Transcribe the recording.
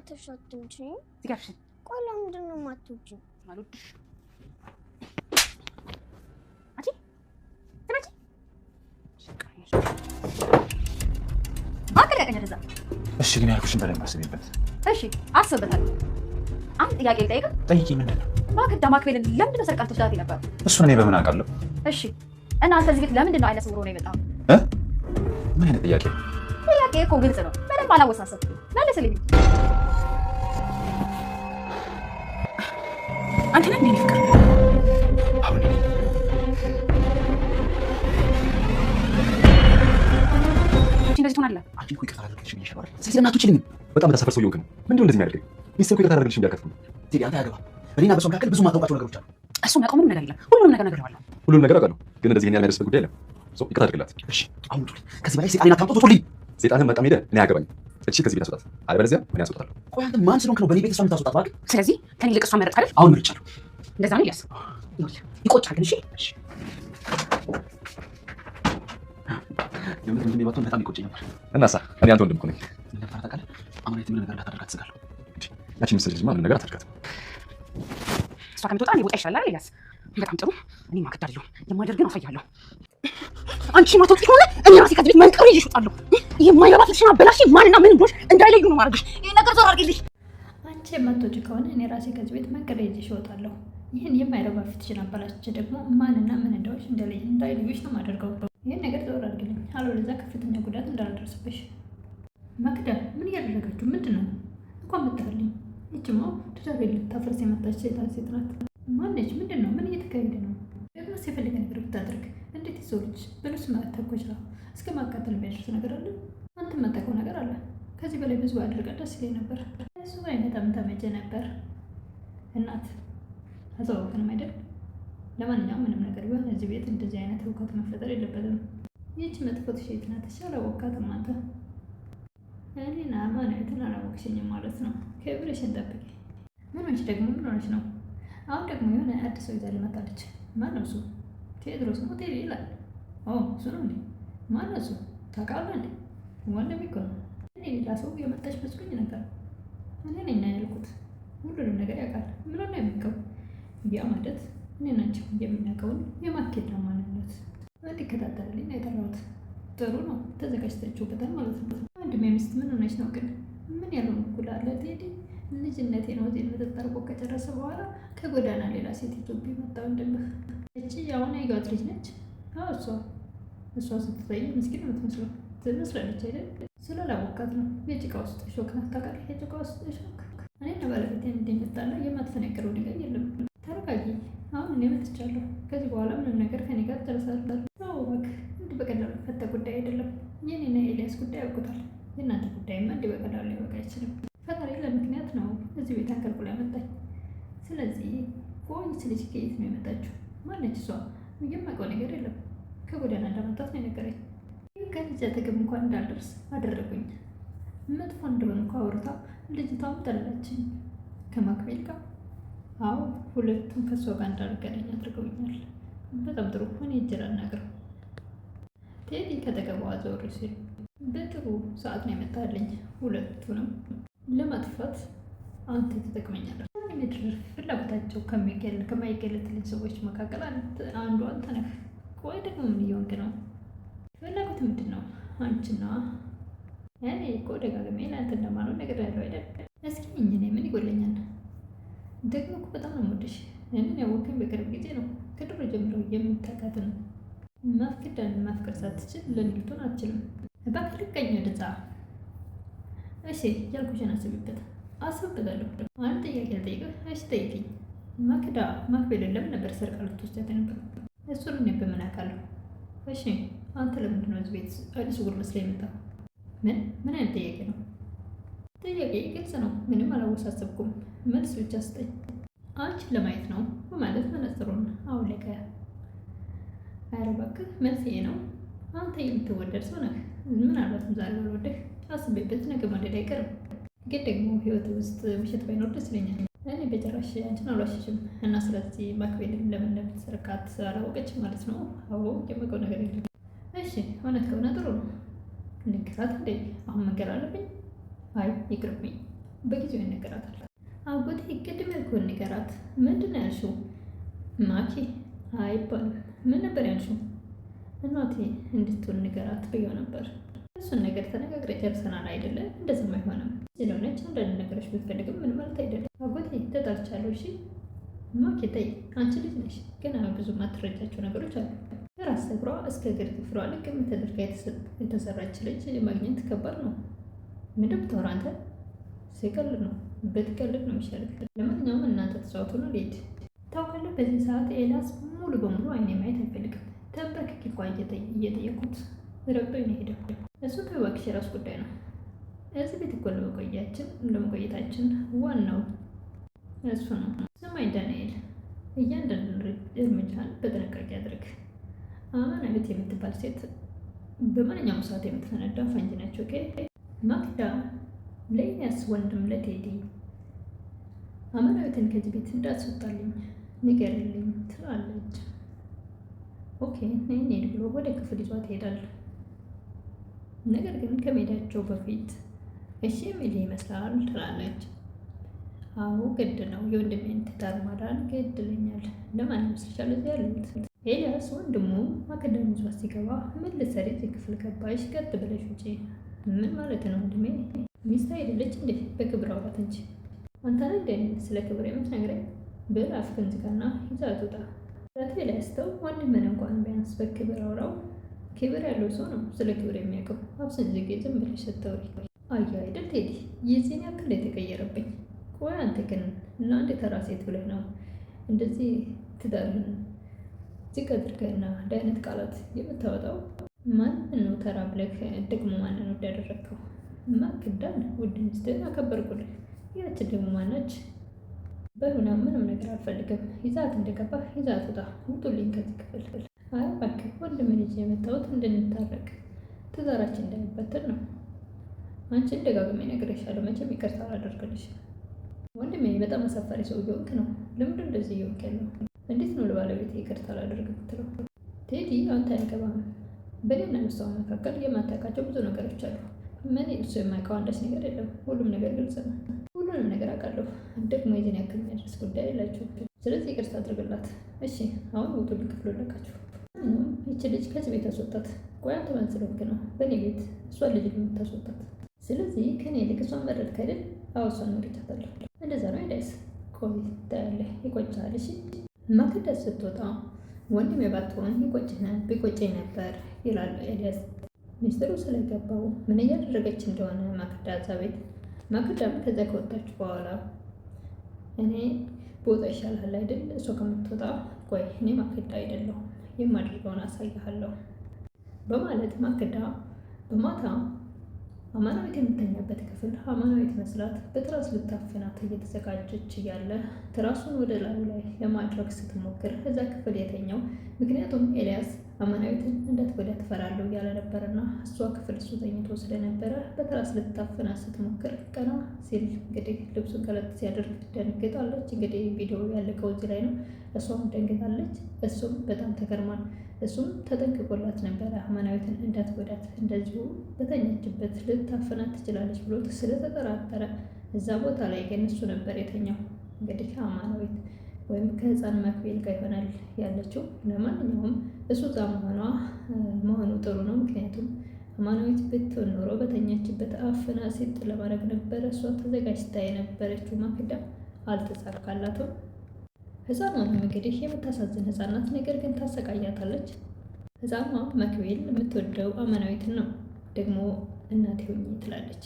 ተሻትንቺኝ ዝጋሽ ቆላ ምንድነው ማትውጪ አልወድሽ አጂ ተመጪ አከለቀኝ ረዛ እሺ ግን ያልኩሽን በደንብ አስቢበት እሺ አስብበታል አንድ ጥያቄ ልጠይቅ ጠይቂ ምንድነው ማክዳ ማክቤልን ለምንድን ነው ሰርቃችሁ ትዳት ነበር እሱን እኔ በምን አውቃለሁ እሺ እና አንተ እዚህ ቤት ለምንድን ነው አይነ ስውሮ ነው የመጣው ምን አይነት ጥያቄ ጥያቄ እኮ ግልጽ ነው በደንብ አላወሳሰብኩም መልስልኝ አንተ ነህ ምን ፍቅር አሁን እንደዚህ ትሆናለህ አንቺ እኮ ይቅርታ አድርግልሽ ብዬሽ ነው ስለዚህ እናቶች ልኝ በጣም በተሰፈር ሰው ይወቅ ነው ምንድነው እንደዚህ የሚያደርገኝ ሚስቴ እኮ ይቅርታ አድርግልሽ ቢያከፍኩ ቴዲ አንተ ያገባ እኔና በሷ መካከል ብዙ ማጣውቃቸው ነገሮች አሉ እሱ ማቆም ነገር የለም ሁሉንም ነገር ነግሬዋለሁ ሁሉንም ነገር አውቃለሁ ግን እንደዚህ ይሄን ያልመረስበት ጉዳይ የለም ሰው ይቅርታ አድርግላት እሺ አሁን ከዚህ በላይ ሰይጣኔን አታምጡ ቶቶልኝ ሰይጣንን መጣም ሄደ እኔ ያገባኝ እሺ ከዚህ ቤት አስወጣት አለበለዚያ እኔ አስወጣለሁ ቆይ አንተ ማን ስለሆንክ ነው በኔ ቤት እሷን የምታስወጣት ማለት ስለዚህ ከኔ ይልቅ እሷን መረጥክ አይደል አሁን መርጫለሁ እንደዛ ነው ይያስ ይቆጫል ግን እሺ የምር እንደኔ ባትሆን በጣም ይቆጨኝ ነበር እናሳ እኔ አንተ ወንድም እኮ ነኝ ምን ፈራ ታውቃለህ አማራይት ምን ነገር እንዳታደርጋት ትስጋለሁ ያቺ ምስል ልጅ ምን ነገር አታደርጋት እሷ ከምትወጣ እኔ ቦታ ይሻላል ይያስ በጣም ጥሩ እኔ ማከዳለሁ የማደርግን አሳያለሁ አንቺ ማተውቂ ሆነ እኔ ራሴ ከዚህ ቤት መንቀር ይዤ እወጣለሁ የማይረባት ልሽና በላሽ ማንና ምን ብሎሽ እንዳይለዩ ነው ማድረግሽ ይሄ ነገር ዞር አድርጊልሽ አንቺ የማትወጪ ከሆነ እኔ ራሴ ከዚህ ቤት መንቀር ይዤ እወጣለሁ ይሄን የማይረባ ፊትሽን አበላሽቼ ደግሞ ማንና ምን እንደሆንሽ እንዳይለዩሽ ነው ማደርገው ይሄን ነገር ዞር አድርጊልኝ አለበለዚያ ከፍተኛ ጉዳት እንዳላደርስብሽ ማክዳ ምን እያደረጋችሁ ምንድን ነው እንኳን መጣልኝ እችማ ትዳሬ ልታፈርስ የመጣች ሴት ናት ማነች ምንድን ነው ምን እየተካሄደ ነው ደግሞ ሲፈልግ ነገር ብታደርግ እንዴት ይዞልች በልብስ ማተኮቻ እስከ ማቃጠል የሚያደርስ ነገር አለ አንተ መጠቀው ነገር አለ ከዚህ በላይ ብዙ አድርጋ ደስ ይለኝ ነበር እሱ አይነታም ተመጀ ነበር እናት አዘወቅንም አይደል ለማንኛውም ምንም ነገር ቢሆን እዚህ ቤት እንደዚህ አይነት እውቀት መፈጠር የለበትም ይህች መጥፎት ሴት ናት አላወቃትም አንተ እኔና ማንነትን አላወቅሽኝም ማለት ነው ክብርሽን ጠብቂ ምን ሆነች ደግሞ ምን ሆነች ነው አሁን ደግሞ የሆነ አዲስ ሰው ይዛ ልመጣለች ማነው እሱ ቴድሮስ ነው ቴዲ ይላል እሱ ነው እንዴ ማነው እሱ ታውቃለህ እንዴ ወንድሜ እኮ ነው እኔ ሌላ ሰው የመጣች መስሎኝ ነበር እኔ ነኝ ያልኩት ሁሉንም ነገር ያውቃል ምን ነው የሚያውቀው ያ ማለት እኔና አንቺ የምናውቀውን የማኬዳ ማንነት እንዲከታተልልኝ ነው የጠራሁት ጥሩ ነው ተዘጋጅታችሁበታል ማለት ነው ወንድሜ ሚስት ምን ሆነች ነው ግን ምን ያለው እኩል አለ ቴዲ ልጅነቴ ነው እዚህ መጠጠርቆ ከጨረሰ በኋላ ከጎዳና ሌላ ሴት ኢትዮጵያ መጣው እንደምህ እቺ ያውን አይጋት ልጅ ነች እሷ ስትታይ ምስኪን ነው የምትመስለው ትመስላለች አይደል ስላላወቃት ነው የጭቃ ውስጥ ሾክ ናት ታውቃለህ የጭቃ ውስጥ ሾክ እኔ ባለቤቴ እንደምጣላ የማትፈነቅረው ነገር የለም ተረጋጊ አሁን እኔ መጥቻለሁ ከዚህ በኋላ ምንም ነገር ከኔ ጋር ተረሳልታል እባክህ እንዲህ በቀላሉ ፈታ ጉዳይ አይደለም የኔና ኤልያስ ጉዳይ ያውቁታል የእናንተ ጉዳይማ እንዲህ በቀላሉ ሊያበቃ አይችልም ፈጣሪ ለምክንያት ነው እዚህ ቤት አንከልኩላ ያመጣኝ ስለዚህ ቆይች ልጅ ከየት ነው የመጣችው ማነች እሷ የማውቀው ነገር የለም ከጎዳና እንዳመጣት ነው የነገረኝ ከልጅ አጠገብ እንኳን እንዳልደርስ አደረጉኝ መጥፎ እንደሆነ እንኳ አውርታ ልጅቷም ጠላችኝ ከማክቤል ጋር አዎ ሁለቱም ከእሷ ጋር እንዳልገናኝ አድርገውኛል በጣም ጥሩ እኔ እጅል አናግረው ቴዲ ከጠገቧ ዞር ሲል በጥሩ ሰዓት ነው የመጣልኝ ሁለቱንም ለማጥፋት አንተ ትጠቅመኛለህ ምድር ፍላጎታቸው ከማይገለጥልኝ ሰዎች መካከል አንዱ አንተ ነህ ቆይ ደግሞ ምን እየሆንክ ነው ፍላጎት ምንድን ነው አንቺና እኔ እኮ ደጋግሜ ለአንተ እንደማለው ነገር ያለው አይደል እስኪ እኔ ምን ይጎለኛል ደግሞ እኮ በጣም ነው የምወድሽ እኔን ያወቅኸኝ በቅርብ ጊዜ ነው ከድሮ ጀምሮ የምታውቃትን ማፍቀዳን ማፍቀር ሳትችል ለንግቱን አትችልም እባክህ ልቀኝ ወደዛ እሺ ያልኩሽን አስብበታለሁ አንድ ጥያቄ ልጠይቅህ እሺ ጠይቂኝ ማክቤልን ለምን ነበር ሰርቃ ልትወስዳት የነበረው እሱን እኔ በምን አውቃለሁ እሺ አንተ ለምንድን ነው እዚህ ቤት አይነ ስውር መስለህ የመጣው ምን አይነት ጥያቄ ነው ጥያቄ ግልጽ ነው ምንም አላወሳሰብኩም መልስ ብቻ ስጠኝ አንቺን ለማየት ነው ማለት መነጽሩን አውለቀ ኧረ እባክህ መልስ ይሄ ነው አንተ የምትወደድ ሰው ነህ ምናልባትም ዛሬ ባልወደህ አስቤበት ነገ መውደድ አይቀርም ግን ደግሞ ህይወት ውስጥ ውሸት ባይኖር ደስ ይለኛል እኔ በጭራሽ አንቺን አልዋሽሽም እና ስለዚህ ማክቤልን ለምን እንደምትሰርቃት አላወቀችም ማለት ነው አዎ የማውቀው ነገር የለም እሺ እውነት ከሆነ ጥሩ ነው ንገራት እንዴ አሁን መንገር አለብኝ አይ ይቅርብኝ በጊዜው ይነገራታል። አጎቴ ቅድም ያልኩህን ንገራት። ምንድን ነው ያልሽው? ማኪ አይባልም። ምን ነበር ያልሽው? እናቴ እንድትሆን ንገራት ብዬው ነበር። እሱን ነገር ተነጋግረን ጨርሰናል አይደለ? እንደዚህም አይሆንም ስለሆነች አንዳንድ ነገሮች ብትፈልግም ምን ማለት አይደለም። አጎቴ ተጣልቻለሁ። እሺ ማኪ ተይ፣ አንቺ ልጅ ነሽ፣ ገና ብዙ ማትረጃቸው ነገሮች አሉ። ከራስ ፀጉሯ እስከ እግር ጥፍሯ ልቅም ተደርጋ የተሰራች ልጅ ማግኘት ከባድ ነው። ምንድን ብታወራ አንተ? ሲቀልድ ነው፣ ብትቀልድ ነው የሚሻለው። ለማንኛውም እናንተ ተጫወቱ ነው ልሂድ። ታውቃለህ፣ በዚህ ሰዓት ኤልያስ ሙሉ በሙሉ አይኔ ማየት አይፈልግም። ተንበርክኬ እንኳን እየጠየኩት ረግጦኝ ነው ሄደው። እሱ ተባክሽ የራሱ ጉዳይ ነው። እዚህ ቤት እኮ ለመቆየታችን ዋናው እሱ ነው። ስማኝ ዳንኤል፣ እያንዳንዱ እርምጃን በጥንቃቄ አድርግ። አማናዊት የምትባል ሴት በማንኛውም ሰዓት የምትፈነዳ ፈንጂ ነች። ኦኬ ማክዳ ለኤልያስ ወንድም ለቴዲ አማናዊትን ከዚህ ቤት እንዳትወጣልኝ ንገርልኝ ትላለች። ኦኬ እንሂድ ብሎ ወደ ክፍል ይዟት ይሄዳል። ነገር ግን ከመሄዳቸው በፊት እሺ የሚል ይመስላል ትላለች። አዎ ግድ ነው፣ የወንድሜን ትዳር ማዳን ግድ ይለኛል። ለማን ይመስልሻል እዚህ ያሉት? ኤልያስ ወንድሙ ማክዳን ይዟት ሲገባ ምን ልትሰሪ እዚህ ክፍል ገባሽ? ቀጥ ብለሽ ውጪ። ምን ማለት ነው ወንድሜ? ሚስት አይደለች እንዴ? በክብር አውራት እንጂ አንተ ነህ እንዴ ስለ ክብር የምትነግረኝ? ብል አፍህን ዝጋና ይዘሃት ውጣ። ኤልያስ ተው፣ ወንድምህን እንኳን ቢያንስ በክብር አውራው። ክብር ያለው ሰው ነው ስለ ክብር የሚያውቀው። አብስን ዝጌ ዝም ብለሽ ስትወሪ አየህ አይደል ቴዲ፣ የዚህን ያክል የተቀየረብኝ። ቆይ አንተ ግን ለአንድ ተራ ሴት ብለህ ነው እንደዚህ ትዳርህን ዝቅ አድርገህና እንደ አይነት ቃላት የምታወጣው? ማንን ነው ተራ ብለህ ደግሞ ማንን ነው ያደረግከው? ማክዳን ውድ ሚስትህን አከበርኩልህ። ያችን ደግሞ ማናች? በሉና ምንም ነገር አልፈልግም። ይዛት እንደገባህ ይዛት ውጣ። ውጡልኝ ከዚህ ክፍል። አይ እባክህ ወንድሜን ይዤ የመጣሁት እንድንታረቅ ትዳራችን እንዳይበተን ነው። አንቺን ደጋግሜ እነግርሻለሁ፣ መቼም ይቅርታ አላደርግልሽም። ወንድሜ በጣም አሳፋሪ ሰው እየሆንክ ነው። ለምንድን እንደዚህ እየሆንክ ያለው? እንዴት ነው ለባለቤት ይቅርታ አላደርግ የምትለው? ቴዲ አንተ አይገባም። በእኔና በሷ መካከል የማታውቃቸው ብዙ ነገሮች አሉ። ምን እሱ የማውቀው አንዳች ነገር የለም። ሁሉም ነገር ግልጽ ነው። ሁሉንም ነገር አውቃለሁ። ደግሞ የዚህን ያክል የሚያደርስ ጉዳይ የላችሁ። ስለዚህ ይቅርታ አድርግላት። እሺ አሁን ውጡልኝ፣ ክፍሉን ለቃችሁ። ይቺ ልጅ ከዚህ ቤት አስወጣት። ቆይ አንተ ማን ስለሆንክ ነው በእኔ ቤት እሷን ልጅ የምታስወጣት? ስለዚህ ከኔ ይልቅ እሷን መረጥክ አይደል? አዎ እሷን መርጫታለሁ። እንደዛ ነው አይደስ? ቆይ ታያለህ፣ ይቆጭሃል። እሺ ማክዳ ስትወጣ ወንድሜ ባትሆን ቢቆጨኝ ነበር ይላል ኤልያስ። ሚስጥሩ ስለገባው ምን እያደረገች እንደሆነ ማክዳ እዛ ቤት። ማክዳም ከዛ ከወጣች በኋላ እኔ ቦታ ይሻልሃል አይደል እሷ ከምትወጣ፣ ቆይ እኔ ማክዳ አይደለሁ የማድርገውን አሳይሃለሁ በማለት ማክዳ በማታ አማናዊት የምተኛበት ክፍል አማናዊት መስላት በትራስ ልታፍናት እየተዘጋጀች እያለ ትራሱን ወደ ላዩ ላይ ለማድረግ ስትሞክር እዛ ክፍል የተኛው ምክንያቱም ኤልያስ አማናዊትን እንዳትጎዳ ትፈራለሁ እያለ ነበርና እሷ ክፍል እሱ ተኝቶ ስለነበረ በትራስ ልታፍናት ስትሞክር ቀና ሲል እንግዲህ ልብሱን ከለጥ ሲያደርግ ደንግጣለች። እንግዲህ ቪዲዮ ያለቀው እዚህ ላይ ነው። እሷም ደንግጣለች፣ እሱም በጣም ተገርሟል። እሱም ተጠንቅቆላት ነበረ አማናዊትን እንዳትጎዳት፣ እንደዚሁ በተኛችበት ልታፍናት ትችላለች ብሎ ስለተጠራጠረ እዛ ቦታ ላይ ግን እሱ ነበር የተኛው። እንግዲህ አማናዊት ወይም ከህፃን ማክቤል ጋር ይሆናል ያለችው። ለማንኛውም እሱ እዛ መሆኑ ጥሩ ነው። ምክንያቱም አማናዊት ብትሆን ኖሮ በተኛችበት አፍና ሴት ለማድረግ ነበረ እሷ ተዘጋጅታ የነበረችው። ማክዳ አልተሳካላትም። ህፃኗንም እንግዲህ የምታሳዝን ህፃናት ነገር ግን ታሰቃያታለች። ህፃኗ ማክቤል የምትወደው አማናዊትን ነው። ደግሞ እናቴ ሆኜ ትላለች።